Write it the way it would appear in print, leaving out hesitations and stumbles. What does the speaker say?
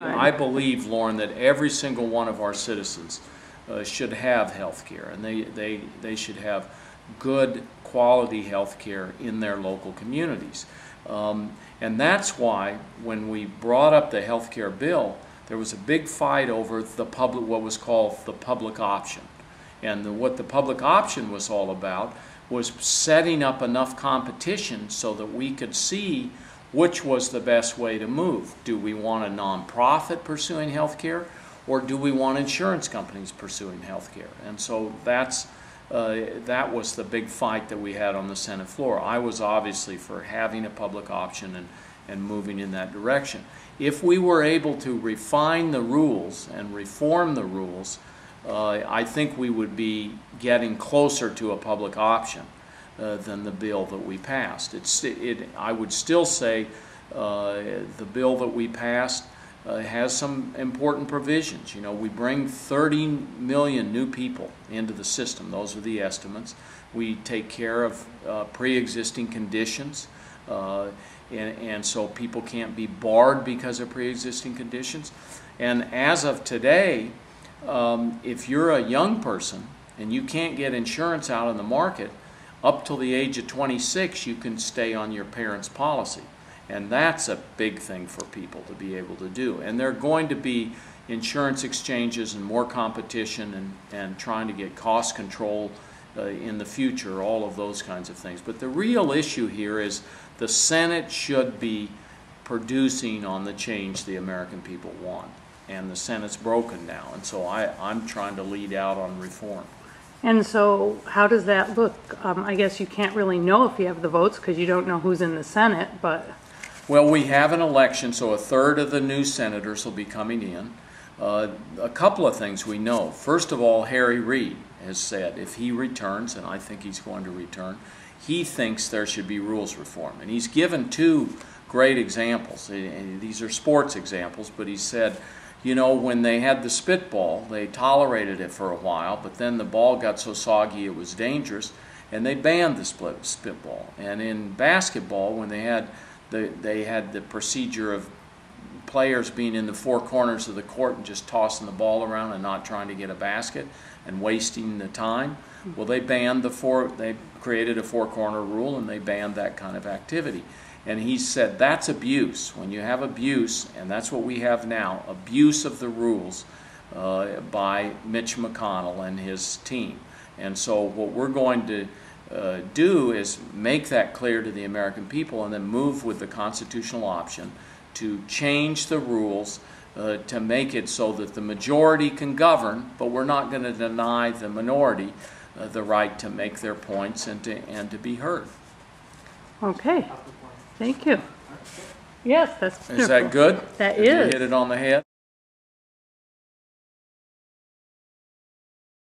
I believe, Lauren, that every single one of our citizens should have health care, and they should have good quality health care in their local communities. And that's why when we brought up the health care bill, there was a big fight over the public, what was called the public option. And what the public option was all about was setting up enough competition so that we could see which was the best way to move. Do we want a nonprofit pursuing health care, or do we want insurance companies pursuing health care? And so that was the big fight that we had on the Senate floor. I was obviously for having a public option and moving in that direction. If we were able to refine the rules and reform the rules, I think we would be getting closer to a public option than the bill that we passed. I would still say the bill that we passed has some important provisions. You know, we bring 30 million new people into the system. Those are the estimates. We take care of pre-existing conditions, and so people can't be barred because of pre-existing conditions. And as of today, if you're a young person and you can't get insurance out in the market, up till the age of 26, you can stay on your parents' policy. And that's a big thing for people to be able to do. And there are going to be insurance exchanges and more competition and trying to get cost control in the future, all of those kinds of things. But the real issue here is the Senate should be producing on the change the American people want. And the Senate's broken now. And so I'm trying to lead out on reform. And so how does that look? I guess you can't really know if you have the votes because you don't know who's in the Senate, but... Well, we have an election, so a third of the new senators will be coming in. A couple of things we know. First of all, Harry Reid has said if he returns, and I think he's going to return, he thinks there should be rules reform. And he's given two great examples. And these are sports examples, but he said, you know, when they had the spitball, they tolerated it for a while, but then the ball got so soggy it was dangerous, and they banned the spitball. And in basketball, when they had the procedure of players being in the four corners of the court and just tossing the ball around and not trying to get a basket and wasting the time. Well, they created a four-corner rule, and they banned that kind of activity. And he said that's abuse. When you have abuse, and that's what we have now, abuse of the rules by Mitch McConnell and his team. And so what we're going to do is make that clear to the American people and then move with the constitutional option to change the rules to make it so that the majority can govern, but we're not going to deny the minority the right to make their points and to be heard. Okay. Thank you. Yes, that's wonderful. Is that good? That Did is. you hit it on the head?